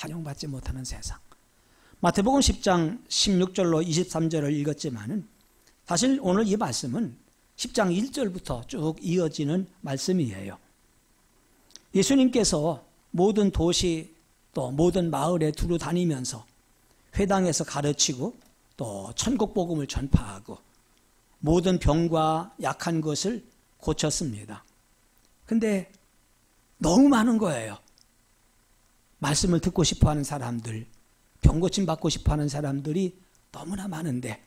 환영받지 못하는 세상. 마태복음 10장 16절로 23절을 읽었지만은 사실 오늘 이 말씀은 10장 1절부터 쭉 이어지는 말씀이에요. 예수님께서 모든 도시 또 모든 마을에 두루 다니면서 회당에서 가르치고 또 천국 복음을 전파하고 모든 병과 약한 것을 고쳤습니다. 근데 너무 많은 거예요. 말씀을 듣고 싶어하는 사람들, 병 고침 받고 싶어하는 사람들이 너무나 많은데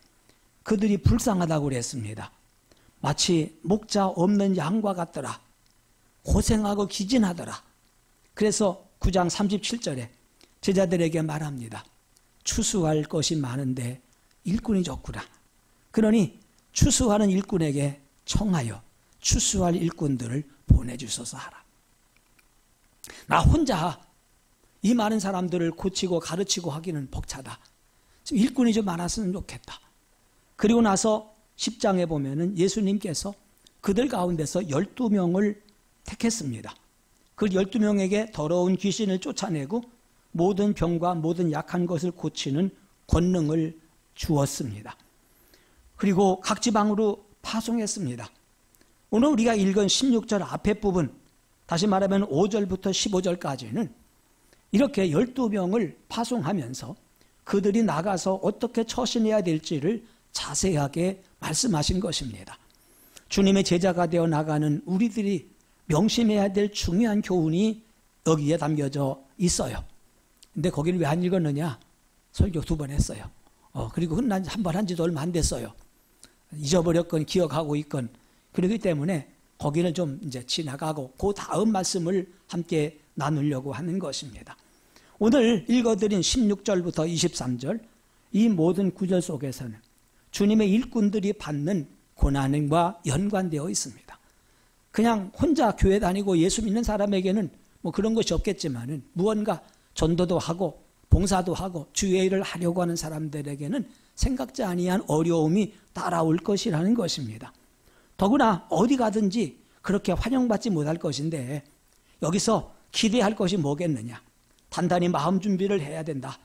그들이 불쌍하다고 그랬습니다. 마치 목자 없는 양과 같더라. 고생하고 기진하더라. 그래서 9장 37절에 제자들에게 말합니다. 추수할 것이 많은데 일꾼이 적구나. 그러니 추수하는 일꾼에게 청하여 추수할 일꾼들을 보내주소서 하라. 나 혼자 이 많은 사람들을 고치고 가르치고 하기는 벅차다. 지금 일꾼이 좀 많았으면 좋겠다. 그리고 나서 10장에 보면은 예수님께서 그들 가운데서 12명을 택했습니다. 그 12명에게 더러운 귀신을 쫓아내고 모든 병과 모든 약한 것을 고치는 권능을 주었습니다. 그리고 각 지방으로 파송했습니다. 오늘 우리가 읽은 16절 앞에 부분, 다시 말하면 5절부터 15절까지는 이렇게 12명을 파송하면서 그들이 나가서 어떻게 처신해야 될지를 자세하게 말씀하신 것입니다. 주님의 제자가 되어 나가는 우리들이 명심해야 될 중요한 교훈이 여기에 담겨져 있어요. 근데 거기를 왜 안 읽었느냐? 설교 2번 했어요. 그리고 한 번 한 지도 얼마 안 됐어요. 잊어버렸건 기억하고 있건 그렇기 때문에 거기는 좀 이제 지나가고 그 다음 말씀을 함께 나누려고 하는 것입니다. 오늘 읽어드린 16절부터 23절 이 모든 구절 속에서는 주님의 일꾼들이 받는 고난과 연관되어 있습니다. 그냥 혼자 교회 다니고 예수 믿는 사람에게는 뭐 그런 것이 없겠지만은 무언가 전도도 하고 봉사도 하고 주의 일을 하려고 하는 사람들에게는 생각지 아니한 어려움이 따라올 것이라는 것입니다. 더구나 어디 가든지 그렇게 환영받지 못할 것인데 여기서 기대할 것이 뭐겠느냐? 단단히 마음 준비를 해야 된다.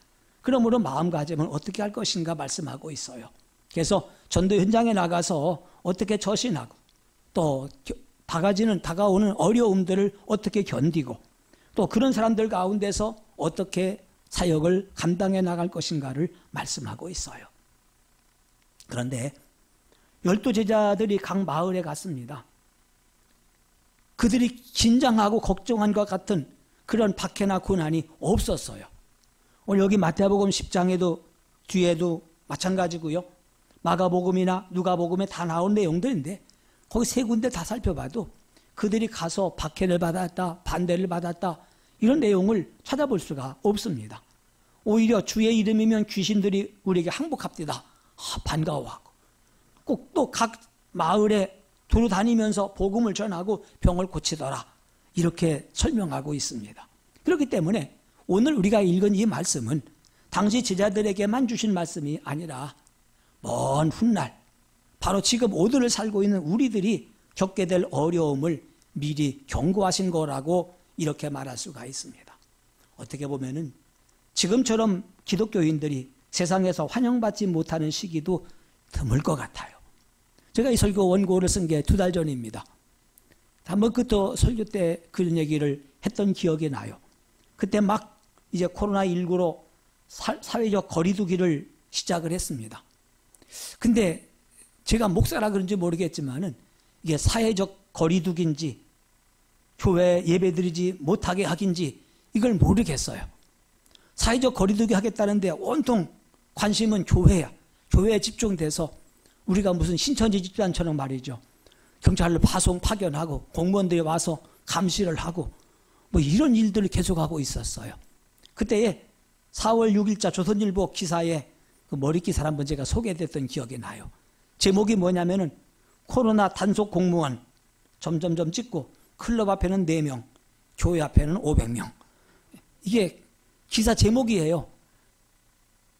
그러므로 마음가짐은 어떻게 할 것인가 말씀하고 있어요. 그래서 전도 현장에 나가서 어떻게 처신하고 또 다가오는 어려움들을 어떻게 견디고 또 그런 사람들 가운데서 어떻게 사역을 감당해 나갈 것인가를 말씀하고 있어요. 그런데 12제자들이 각 마을에 갔습니다. 그들이 긴장하고 걱정한 것 같은 그런 박해나 고난이 없었어요. 오늘 여기 마태복음 10장에도 뒤에도 마찬가지고요. 마가복음이나 누가복음에 다 나온 내용들인데 거기 세 군데 다 살펴봐도 그들이 가서 박해를 받았다, 반대를 받았다 이런 내용을 찾아볼 수가 없습니다. 오히려 주의 이름이면 귀신들이 우리에게 항복합니다. 반가워하고 꼭 또 각 마을에 두루 다니면서 복음을 전하고 병을 고치더라 이렇게 설명하고 있습니다. 그렇기 때문에 오늘 우리가 읽은 이 말씀은 당시 제자들에게만 주신 말씀이 아니라 먼 훗날 바로 지금 오늘을 살고 있는 우리들이 겪게 될 어려움을 미리 경고하신 거라고 이렇게 말할 수가 있습니다. 어떻게 보면은 지금처럼 기독교인들이 세상에서 환영받지 못하는 시기도 드물 것 같아요. 제가 이 설교 원고를 쓴 게 2달 전입니다. 한번 그때 설교 때 그런 얘기를 했던 기억이 나요. 그때 막 이제 코로나19로 사회적 거리두기를 시작을 했습니다. 근데 제가 목사라 그런지 모르겠지만은 이게 사회적 거리두기인지 교회 예배드리지 못하게 하긴지 이걸 모르겠어요. 사회적 거리두기 하겠다는데 온통 관심은 교회야. 교회에 집중돼서 우리가 무슨 신천지 집단처럼 말이죠. 경찰로 파견하고 공무원들이 와서 감시를 하고 뭐 이런 일들을 계속하고 있었어요. 그때에 4월 6일자 조선일보 기사에 그 머리기사를 한번 제가 소개됐던 기억이 나요. 제목이 뭐냐면은 코로나 단속 공무원 점점점 찍고 클럽 앞에는 4명, 교회 앞에는 500명. 이게 기사 제목이에요.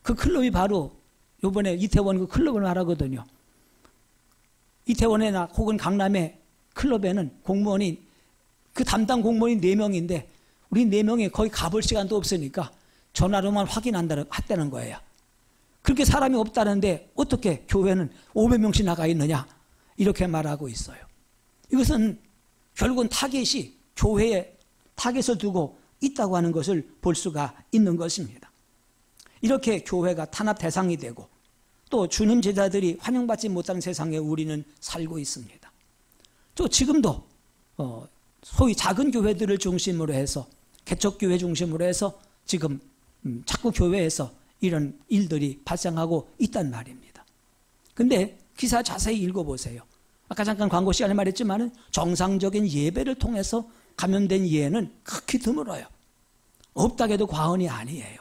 그 클럽이 바로 요번에 이태원 그 클럽을 말하거든요. 이태원에나 혹은 강남의 클럽에는 공무원이 그 담당 공무원이 4명인데 우리 4명이 거의 가볼 시간도 없으니까 전화로만 확인한다는 거예요. 그렇게 사람이 없다는데 어떻게 교회는 500명씩 나가 있느냐 이렇게 말하고 있어요. 이것은 결국은 타겟이 교회에 타겟을 두고 있다고 하는 것을 볼 수가 있는 것입니다. 이렇게 교회가 탄압 대상이 되고 또 주님 제자들이 환영받지 못하는 세상에 우리는 살고 있습니다. 또 지금도 소위 작은 교회들을 중심으로 해서 개척교회 중심으로 해서 지금 자꾸 교회에서 이런 일들이 발생하고 있단 말입니다. 근데 기사 자세히 읽어보세요. 아까 잠깐 광고 시간에 말했지만 정상적인 예배를 통해서 감염된 예는 극히 드물어요. 없다고 해도 과언이 아니에요.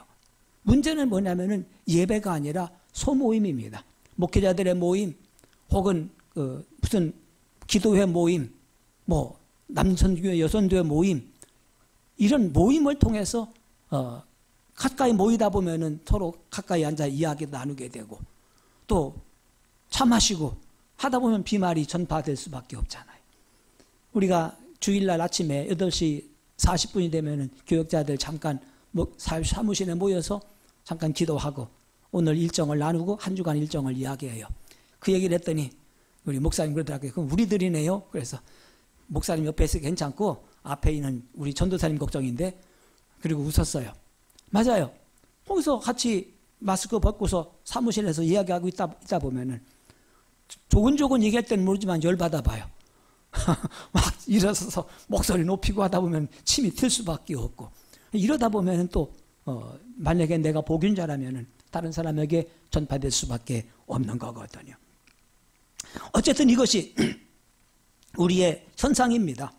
문제는 뭐냐면은 예배가 아니라 소모임입니다. 목회자들의 모임 혹은 무슨 기도회 모임, 뭐 남선교회, 여선교회 모임 이런 모임을 통해서 가까이 모이다 보면은 서로 가까이 앉아 이야기 나누게 되고 또 차 마시고 하다 보면 비말이 전파될 수밖에 없잖아요. 우리가 주일날 아침에 8시 40분이 되면은 교역자들 잠깐 사무실에 모여서 잠깐 기도하고 오늘 일정을 나누고 한 주간 일정을 이야기해요. 그 얘기를 했더니 우리 목사님 그러더라고요. 그럼 우리들이네요. 그래서 목사님 옆에 있어도 괜찮고 앞에 있는 우리 전도사님 걱정인데 그리고 웃었어요. 맞아요. 거기서 같이 마스크 벗고서 사무실에서 이야기하고 있다 보면은 조근조근 얘기할 때는 모르지만 열받아 봐요. 막 일어서서 목소리 높이고 하다 보면 침이 튈 수밖에 없고 이러다 보면은 또 만약에 내가 복인 자라면은 다른 사람에게 전파될 수밖에 없는 거거든요. 어쨌든 이것이 우리의 현상입니다.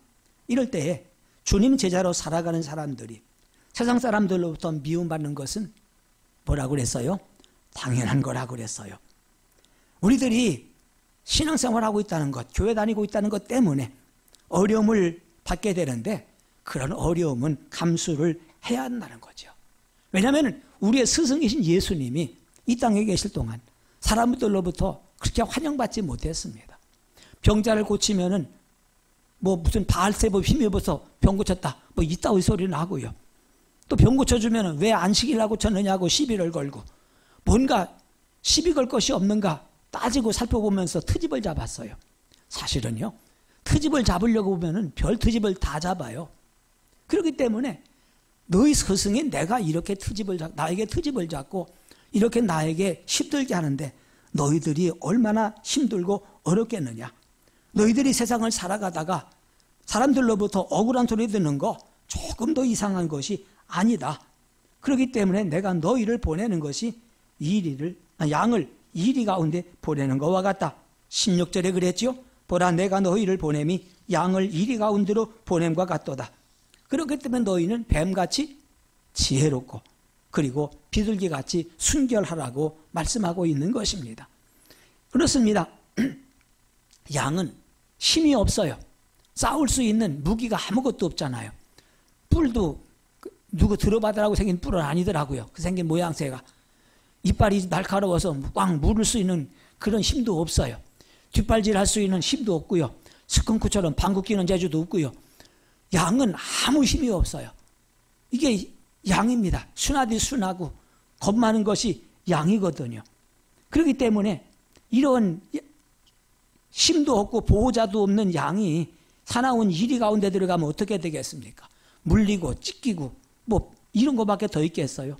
이럴 때에 주님 제자로 살아가는 사람들이 세상 사람들로부터 미움받는 것은 뭐라고 그랬어요? 당연한 거라고 그랬어요. 우리들이 신앙생활하고 있다는 것, 교회 다니고 있다는 것 때문에 어려움을 받게 되는데 그런 어려움은 감수를 해야 한다는 거죠. 왜냐하면 우리의 스승이신 예수님이 이 땅에 계실 동안 사람들로부터 그렇게 환영받지 못했습니다. 병자를 고치면은 뭐 무슨 바알세법 힘입어서 병 고쳤다 뭐 이따위 소리는 하고요. 또 병 고쳐주면은 왜 안식일 하고 고쳤느냐고 시비를 걸고 뭔가 시비 걸 것이 없는가 따지고 살펴보면서 트집을 잡았어요. 사실은요. 트집을 잡으려고 보면은 별 트집을 다 잡아요. 그렇기 때문에 너희 스승이 내가 이렇게 나에게 트집을 잡고 이렇게 나에게 힘들게 하는데 너희들이 얼마나 힘들고 어렵겠느냐. 너희들이 세상을 살아가다가 사람들로부터 억울한 소리 듣는 거 조금 더 이상한 것이 아니다. 그렇기 때문에 내가 너희를 보내는 것이 양을 이리 가운데 보내는 것과 같다. 16절에 그랬지요. 보라 내가 너희를 보냄이 양을 이리 가운데로 보냄과 같도다. 그렇기 때문에 너희는 뱀같이 지혜롭고 그리고 비둘기같이 순결하라고 말씀하고 있는 것입니다. 그렇습니다. 양은 힘이 없어요. 싸울 수 있는 무기가 아무것도 없잖아요. 뿔도 누구 들어받으라고 생긴 뿔은 아니더라고요. 그 생긴 모양새가. 이빨이 날카로워서 꽉 물을 수 있는 그런 힘도 없어요. 뒷발질할 수 있는 힘도 없고요. 스컹크처럼 방귀 뀌는 재주도 없고요. 양은 아무 힘이 없어요. 이게 양입니다. 순하디 순하고 겁 많은 것이 양이거든요. 그렇기 때문에 이런 힘도 없고 보호자도 없는 양이 사나운 이리 가운데 들어가면 어떻게 되겠습니까? 물리고 찢기고 뭐 이런 것밖에 더 있겠어요.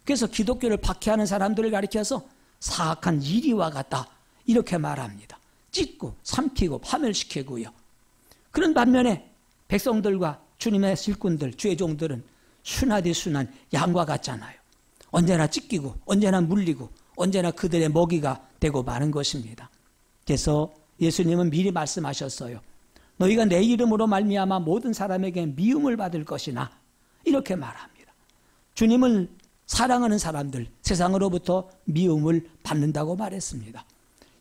그래서 기독교를 박해하는 사람들을 가리켜서 사악한 이리와 같다 이렇게 말합니다. 찢고 삼키고 파멸시키고요. 그런 반면에 백성들과 주님의 일꾼들, 주의 종들은 순하디 순한 양과 같잖아요. 언제나 찢기고 언제나 물리고 언제나 그들의 먹이가 되고 마는 것입니다. 그래서 예수님은 미리 말씀하셨어요. 너희가 내 이름으로 말미암아 모든 사람에게 미움을 받을 것이나 이렇게 말합니다. 주님을 사랑하는 사람들 세상으로부터 미움을 받는다고 말했습니다.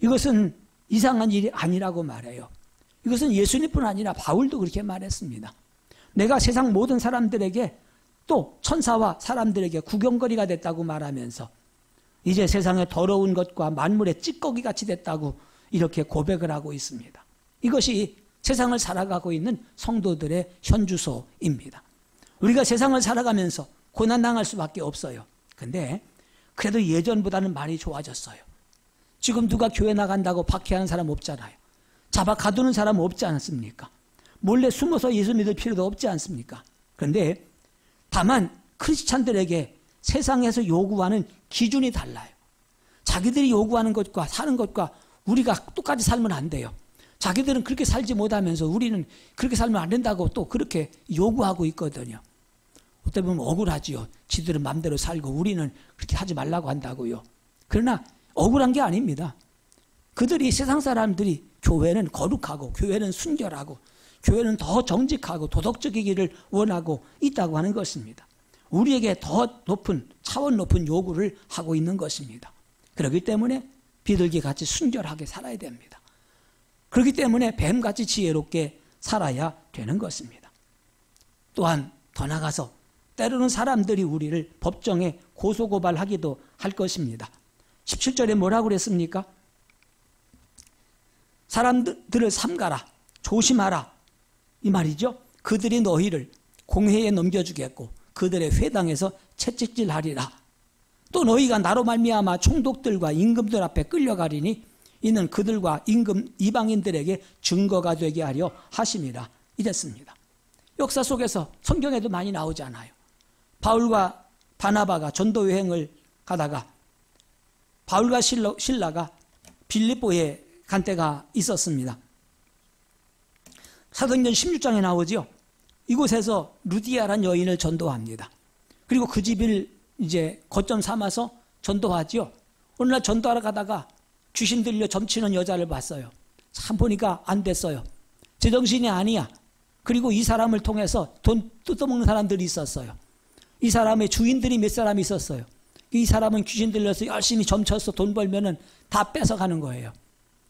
이것은 이상한 일이 아니라고 말해요. 이것은 예수님뿐 아니라 바울도 그렇게 말했습니다. 내가 세상 모든 사람들에게 또 천사와 사람들에게 구경거리가 됐다고 말하면서 이제 세상의 더러운 것과 만물의 찌꺼기 같이 됐다고 이렇게 고백을 하고 있습니다. 이것이 세상을 살아가고 있는 성도들의 현주소입니다. 우리가 세상을 살아가면서 고난당할 수밖에 없어요. 근데 그래도 예전보다는 많이 좋아졌어요. 지금 누가 교회 나간다고 박해하는 사람 없잖아요. 잡아 가두는 사람 없지 않습니까? 몰래 숨어서 예수 믿을 필요도 없지 않습니까? 그런데 다만 크리스찬들에게 세상에서 요구하는 기준이 달라요. 자기들이 요구하는 것과 사는 것과 우리가 똑같이 살면 안 돼요. 자기들은 그렇게 살지 못하면서 우리는 그렇게 살면 안 된다고 또 그렇게 요구하고 있거든요. 어떻게 보면 억울하지요. 지들은 마음대로 살고 우리는 그렇게 하지 말라고 한다고요. 그러나 억울한 게 아닙니다. 그들이 세상 사람들이 교회는 거룩하고 교회는 순결하고 교회는 더 정직하고 도덕적이기를 원하고 있다고 하는 것입니다. 우리에게 더 높은 차원 높은 요구를 하고 있는 것입니다. 그렇기 때문에 비둘기 같이 순결하게 살아야 됩니다. 그렇기 때문에 뱀같이 지혜롭게 살아야 되는 것입니다. 또한 더 나가서 때로는 사람들이 우리를 법정에 고소고발하기도 할 것입니다. 17절에 뭐라고 그랬습니까? 사람들을 삼가라, 조심하라 이 말이죠. 그들이 너희를 공회에 넘겨주겠고 그들의 회당에서 채찍질하리라. 또 너희가 나로 말미암아 총독들과 임금들 앞에 끌려가리니 이는 그들과 임금 이방인들에게 증거가 되게 하려 하심이라 이랬습니다. 역사 속에서 성경에도 많이 나오잖아요. 바울과 바나바가 전도 여행을 가다가 바울과 실라가 빌립보에 간 때가 있었습니다. 사도행전 16장에 나오죠. 이곳에서 루디아란 여인을 전도합니다. 그리고 그 집을 이제 거점 삼아서 전도하죠. 어느 날 전도하러 가다가 귀신 들려 점치는 여자를 봤어요. 참 보니까 안 됐어요. 제정신이 아니야. 그리고 이 사람을 통해서 돈 뜯어먹는 사람들이 있었어요. 이 사람의 주인들이 몇 사람이 있었어요. 이 사람은 귀신 들려서 열심히 점쳐서 돈 벌면은 다 뺏어가는 거예요.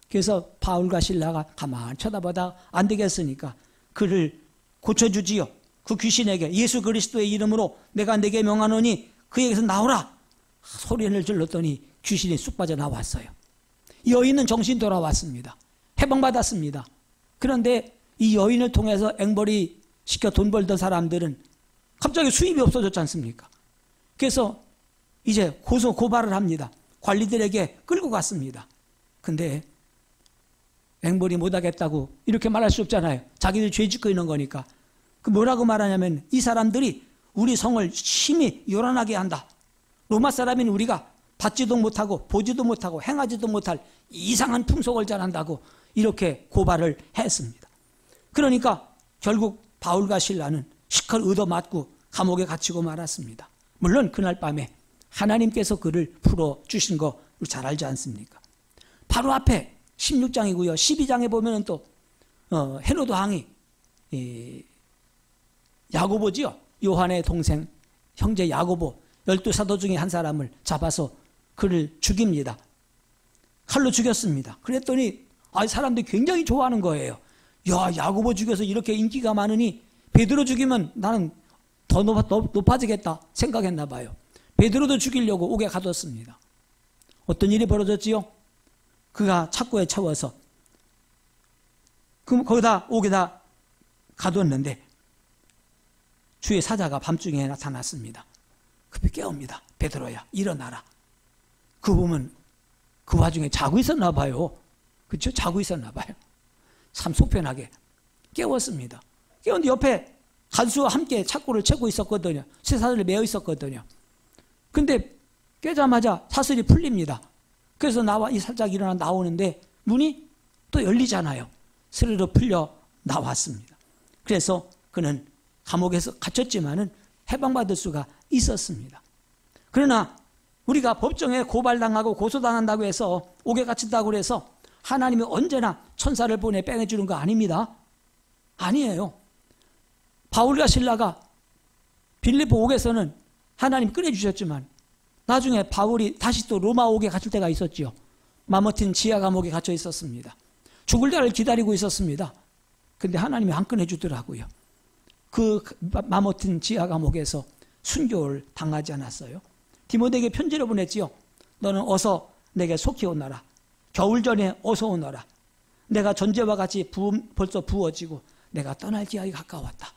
그래서 바울과 실라가 가만히 쳐다보다 안 되겠으니까 그를 고쳐주지요. 그 귀신에게 예수 그리스도의 이름으로 내가 내게 명하노니 그에게서 나오라 소리를 질렀더니 귀신이 쑥 빠져나왔어요. 여인은 정신 돌아왔습니다. 해방받았습니다. 그런데 이 여인을 통해서 앵벌이 시켜 돈 벌던 사람들은 갑자기 수입이 없어졌지 않습니까? 그래서 이제 고발을 합니다. 관리들에게 끌고 갔습니다. 근데 앵벌이 못하겠다고 이렇게 말할 수 없잖아요. 자기들 죄 짓고 있는 거니까. 그 뭐라고 말하냐면 이 사람들이 우리 성을 심히 요란하게 한다. 로마 사람인 우리가 받지도 못하고 보지도 못하고 행하지도 못할 이상한 풍속을 잘한다고 이렇게 고발을 했습니다. 그러니까 결국 바울과 실라는 시컬 얻어맞고 감옥에 갇히고 말았습니다. 물론 그날 밤에 하나님께서 그를 풀어주신 거 잘 알지 않습니까? 바로 앞에 16장이고요. 12장에 보면 또 헤로드 왕이 야고보지요. 요한의 동생 형제 야고보 12사도 중에 한 사람을 잡아서 그를 죽입니다. 칼로 죽였습니다. 그랬더니 사람들이 굉장히 좋아하는 거예요. 야, 야고보 죽여서 이렇게 인기가 많으니 베드로 죽이면 나는 더 높아지겠다 생각했나 봐요. 베드로도 죽이려고 옥에 가뒀습니다. 어떤 일이 벌어졌지요? 그가 착고에 채워서 거기다 옥에다 가뒀는데 주의 사자가 밤중에 나타났습니다. 급히 깨웁니다. 베드로야 일어나라. 그 보면 그 와중에 자고 있었나 봐요. 그렇죠? 자고 있었나 봐요. 참 속편하게 깨웠습니다. 깨웠는데 옆에 간수와 함께 착고를 채고 있었거든요. 쇠사슬에 매어 있었거든요. 근데 깨자마자 사슬이 풀립니다. 그래서 살짝 일어나 나오는데 문이 또 열리잖아요. 스르르 풀려 나왔습니다. 그래서 그는 감옥에서 갇혔지만은 해방받을 수가 있었습니다. 그러나 우리가 법정에 고발당하고 고소당한다고 해서 옥에 갇힌다고 해서 하나님이 언제나 천사를 보내 빼내주는 거 아닙니다. 아니에요. 바울과 실라가 빌립보 옥에서는 하나님 꺼내주셨지만 나중에 바울이 다시 또 로마 옥에 갇힐 때가 있었죠. 마모틴 지하 감옥에 갇혀 있었습니다. 죽을 날을 기다리고 있었습니다. 근데 하나님이 안 꺼내주더라고요. 그 마모틴 지하 감옥에서 순교를 당하지 않았어요. 디모데에게 편지를 보냈지요. 너는 어서 내게 속히 오너라. 겨울 전에 어서 오너라. 내가 전제와 같이 벌써 부어지고 내가 떠날 기약이 가까웠다.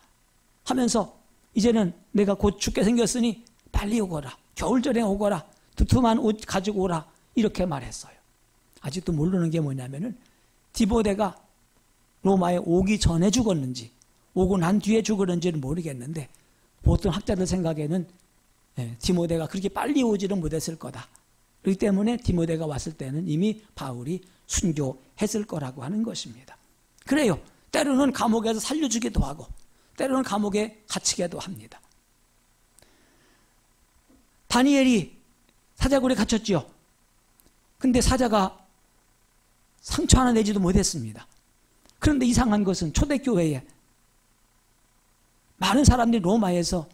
하면서 이제는 내가 곧 죽게 생겼으니 빨리 오거라. 겨울전에 오거라. 두툼한 옷 가지고 오라. 이렇게 말했어요. 아직도 모르는 게 뭐냐면은 디모데가 로마에 오기 전에 죽었는지 오고 난 뒤에 죽었는지는 모르겠는데 보통 학자들 생각에는 디모데가 그렇게 빨리 오지는 못했을 거다. 그렇기 때문에 디모데가 왔을 때는 이미 바울이 순교했을 거라고 하는 것입니다. 그래요. 때로는 감옥에서 살려주기도 하고 때로는 감옥에 갇히기도 합니다. 다니엘이 사자굴에 갇혔지요. 근데 사자가 상처 하나 내지도 못했습니다. 그런데 이상한 것은 초대교회에 많은 사람들이 로마에서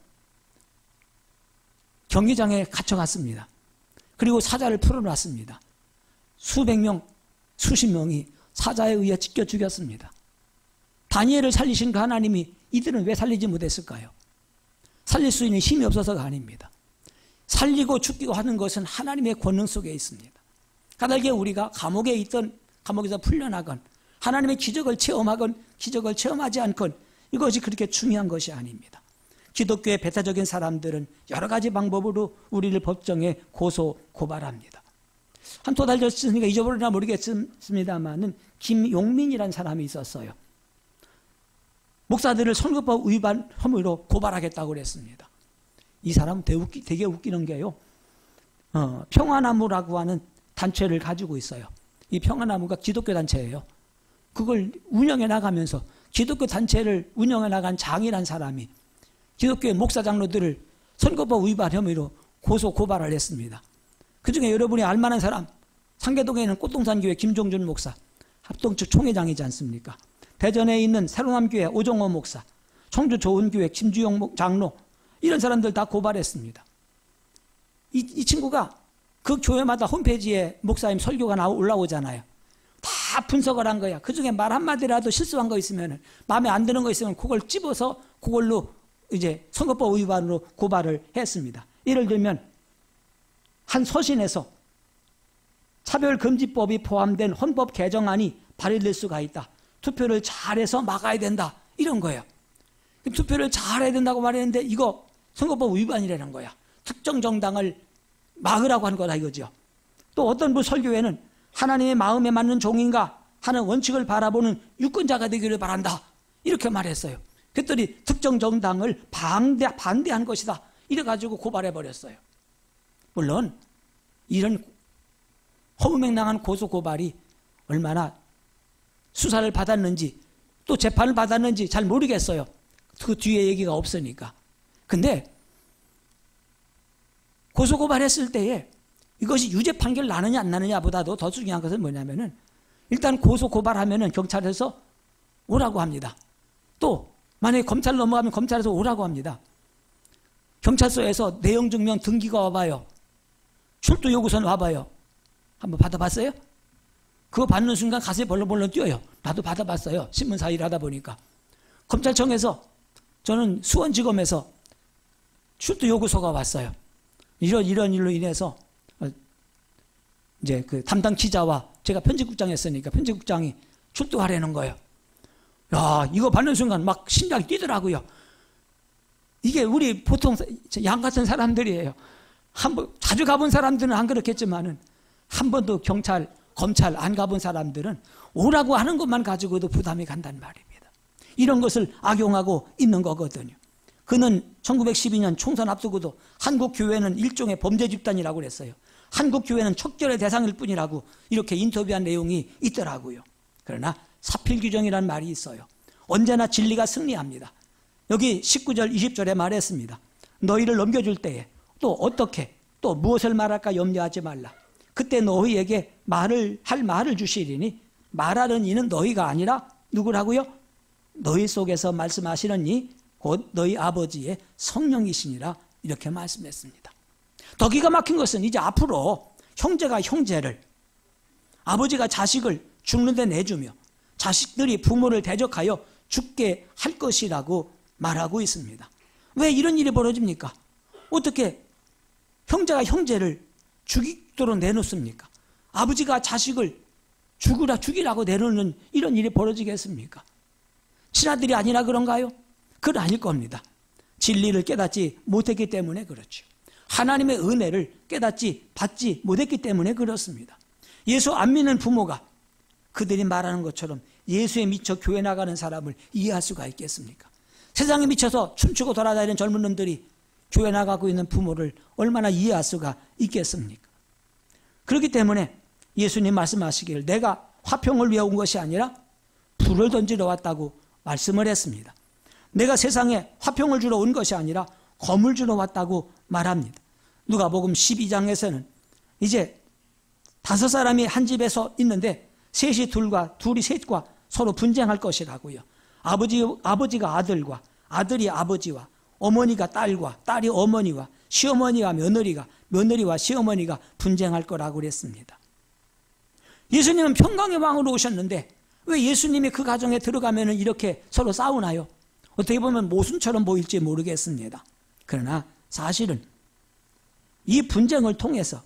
경기장에 갇혀갔습니다. 그리고 사자를 풀어놨습니다. 수백 명, 수십 명이 사자에 의해 찢겨 죽였습니다. 다니엘을 살리신 그 하나님이 이들은 왜 살리지 못했을까요? 살릴 수 있는 힘이 없어서가 아닙니다. 살리고 죽이고 하는 것은 하나님의 권능 속에 있습니다. 까닭에 우리가 감옥에 있던 감옥에서 풀려나건 하나님의 기적을 체험하건 기적을 체험하지 않건 이것이 그렇게 중요한 것이 아닙니다. 기독교의 배타적인 사람들은 여러 가지 방법으로 우리를 법정에 고소 고발합니다. 한 또 달렸으니까 잊어버리나 모르겠습니다만은 김용민이라는 사람이 있었어요. 목사들을 선거법 위반 혐의로 고발하겠다고 그랬습니다. 이 사람은 되게 웃기는 게요. 평화나무라고 하는 단체를 가지고 있어요. 이 평화나무가 기독교 단체예요. 그걸 운영해 나가면서 기독교 단체를 운영해 나간 장이란 사람이 기독교의 목사 장로들을 선거법 위반 혐의로 고소 고발을 했습니다. 그중에 여러분이 알만한 사람, 상계동에 있는 꽃동산교회 김종준 목사, 합동 측 총회장이지 않습니까? 대전에 있는 새로남교회 오정호 목사, 청주 좋은교회 김주영 장로, 이런 사람들 다 고발했습니다. 이 친구가 그 교회마다 홈페이지에 목사님 설교가 올라오잖아요. 다 분석을 한 거야. 그중에 말 한마디라도 실수한 거 있으면, 마음에 안 드는 거 있으면 그걸 찝어서 그걸로 이제 선거법 위반으로 고발을 했습니다. 예를 들면 한 서신에서 차별금지법이 포함된 헌법 개정안이 발의될 수가 있다. 투표를 잘해서 막아야 된다. 이런 거예요. 투표를 잘해야 된다고 말했는데 이거 선거법 위반이라는 거야. 특정 정당을 막으라고 하는 거다 이거죠. 또 어떤 분 설교에는 하나님의 마음에 맞는 종인가 하는 원칙을 바라보는 유권자가 되기를 바란다. 이렇게 말했어요. 그랬더니 특정 정당을 반대한 것이다. 이래가지고 고발해버렸어요. 물론 이런 허무맹랑한 고소고발이 얼마나 수사를 받았는지 또 재판을 받았는지 잘 모르겠어요. 그 뒤에 얘기가 없으니까. 근데 고소고발했을 때에 이것이 유죄 판결 나느냐 안 나느냐보다도 더 중요한 것은 뭐냐면은 일단 고소고발하면은 경찰에서 오라고 합니다. 또 만약에 검찰 넘어가면 검찰에서 오라고 합니다. 경찰서에서 내용 증명 등기가 와봐요. 출두 요구서는 와봐요. 한번 받아봤어요? 그거 받는 순간 가슴이 벌렁벌렁 뛰어요. 나도 받아봤어요. 신문사 일하다 보니까. 검찰청에서 저는 수원지검에서 출두 요구서가 왔어요. 이런 일로 인해서 이제 그 담당 기자와 제가 편집국장이었으니까 편집국장이 출두하라는 거예요. 야, 이거 받는 순간 막 심장이 뛰더라고요. 이게 우리 보통 양 같은 사람들이에요. 한번 자주 가본 사람들은 안 그렇겠지만은 한 번도 경찰, 검찰 안 가본 사람들은 오라고 하는 것만 가지고도 부담이 간단 말입니다. 이런 것을 악용하고 있는 거거든요. 그는 1912년 총선 앞두고도 한국 교회는 일종의 범죄 집단이라고 그랬어요. 한국 교회는 척결의 대상일 뿐이라고 이렇게 인터뷰한 내용이 있더라고요. 그러나 사필규정이라는 말이 있어요. 언제나 진리가 승리합니다. 여기 19절 20절에 말했습니다. 너희를 넘겨줄 때에 또 어떻게 또 무엇을 말할까 염려하지 말라. 그때 너희에게 할 말을 주시리니 말하는 이는 너희가 아니라 누구라고요? 너희 속에서 말씀하시는 이 곧 너희 아버지의 성령이시니라. 이렇게 말씀했습니다. 더 기가 막힌 것은 이제 앞으로 형제가 형제를, 아버지가 자식을 죽는 데 내주며 자식들이 부모를 대적하여 죽게 할 것이라고 말하고 있습니다. 왜 이런 일이 벌어집니까? 어떻게 형제가 형제를 죽이도록 내놓습니까? 아버지가 자식을 죽이라고 내놓는 이런 일이 벌어지겠습니까? 친아들이 아니라 그런가요? 그건 아닐 겁니다. 진리를 깨닫지 못했기 때문에 그렇죠. 하나님의 은혜를 깨닫지 받지 못했기 때문에 그렇습니다. 예수 안 믿는 부모가 그들이 말하는 것처럼 예수에 미쳐 교회 나가는 사람을 이해할 수가 있겠습니까? 세상에 미쳐서 춤추고 돌아다니는 젊은 놈들이 교회 나가고 있는 부모를 얼마나 이해할 수가 있겠습니까? 그렇기 때문에 예수님 말씀하시기를 내가 화평을 위해 온 것이 아니라 불을 던지러 왔다고 말씀을 했습니다. 내가 세상에 화평을 주러 온 것이 아니라 검을 주러 왔다고 말합니다. 누가복음 12장에서는 이제 5사람이 한 집에서 있는데 셋이 둘이 셋과 서로 분쟁할 것이라고요. 아버지가 아들과 아들이 아버지와 어머니가 딸과 딸이 어머니와 시어머니와 며느리와 시어머니가 분쟁할 거라고 그랬습니다. 예수님은 평강의 왕으로 오셨는데 왜 예수님이 그 가정에 들어가면 이렇게 서로 싸우나요? 어떻게 보면 모순처럼 보일지 모르겠습니다. 그러나 사실은 이 분쟁을 통해서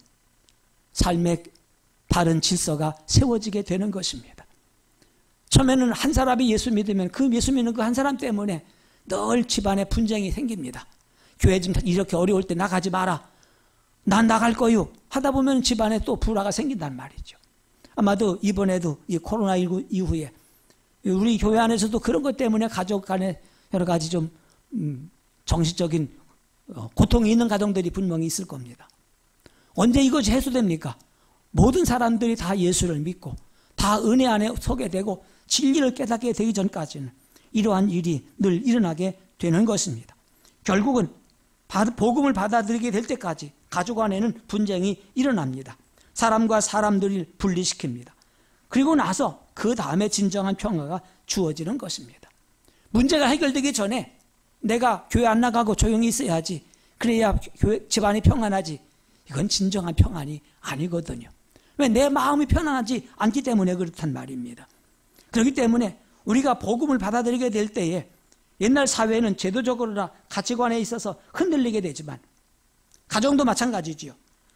삶의 바른 질서가 세워지게 되는 것입니다. 처음에는 한 사람이 예수 믿으면 그 예수 믿는 그 한 사람 때문에 늘 집안에 분쟁이 생깁니다. 교회 좀 이렇게 어려울 때 나가지 마라. 난 나갈 거요. 하다 보면 집안에 또 불화가 생긴단 말이죠. 아마도 이번에도 이 코로나19 이후에 우리 교회 안에서도 그런 것 때문에 가족 간에 여러 가지 좀 정신적인 고통이 있는 가정들이 분명히 있을 겁니다. 언제 이것이 해소됩니까? 모든 사람들이 다 예수를 믿고 다 은혜 안에 서게 되고 진리를 깨닫게 되기 전까지는 이러한 일이 늘 일어나게 되는 것입니다. 결국은 복음을 받아들이게 될 때까지 가족 안에는 분쟁이 일어납니다. 사람과 사람들을 분리시킵니다. 그리고 나서 그 다음에 진정한 평화가 주어지는 것입니다. 문제가 해결되기 전에 내가 교회 안 나가고 조용히 있어야지, 그래야 집안이 평안하지, 이건 진정한 평안이 아니거든요. 왜? 내 마음이 편안하지 않기 때문에 그렇단 말입니다. 그렇기 때문에 우리가 복음을 받아들이게 될 때에 옛날 사회는 제도적으로나 가치관에 있어서 흔들리게 되지만 가정도 마찬가지지요.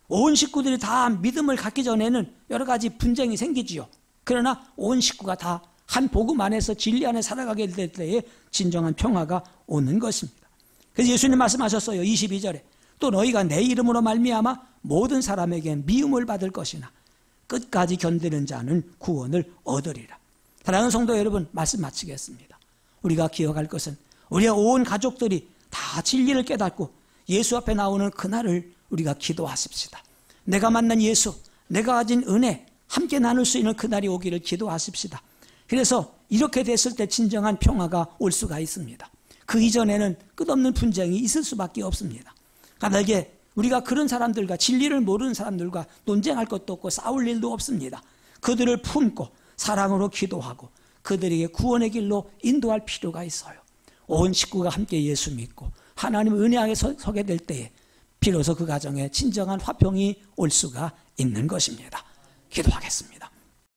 온 식구들이 다 믿음을 갖기 전에는 여러 가지 분쟁이 생기지요. 그러나 온 식구가 다 한 복음 안에서 진리 안에 살아가게 될 때에 진정한 평화가 오는 것입니다. 그래서 예수님 말씀하셨어요. 22절에 또 너희가 내 이름으로 말미암아 모든 사람에게 미움을 받을 것이나 끝까지 견디는 자는 구원을 얻으리라. 사랑하는 성도 여러분, 말씀 마치겠습니다. 우리가 기억할 것은 우리의 온 가족들이 다 진리를 깨닫고 예수 앞에 나오는 그날을 우리가 기도하십시다. 내가 만난 예수, 내가 가진 은혜 함께 나눌 수 있는 그날이 오기를 기도하십시다. 그래서 이렇게 됐을 때 진정한 평화가 올 수가 있습니다. 그 이전에는 끝없는 분쟁이 있을 수밖에 없습니다. 만약에 우리가 그런 사람들과 진리를 모르는 사람들과 논쟁할 것도 없고 싸울 일도 없습니다. 그들을 품고 사랑으로 기도하고 그들에게 구원의 길로 인도할 필요가 있어요. 온 식구가 함께 예수 믿고 하나님의 은혜 안에 서게 될 때에 비로소 그 가정에 진정한 화평이 올 수가 있는 것입니다. 기도하겠습니다.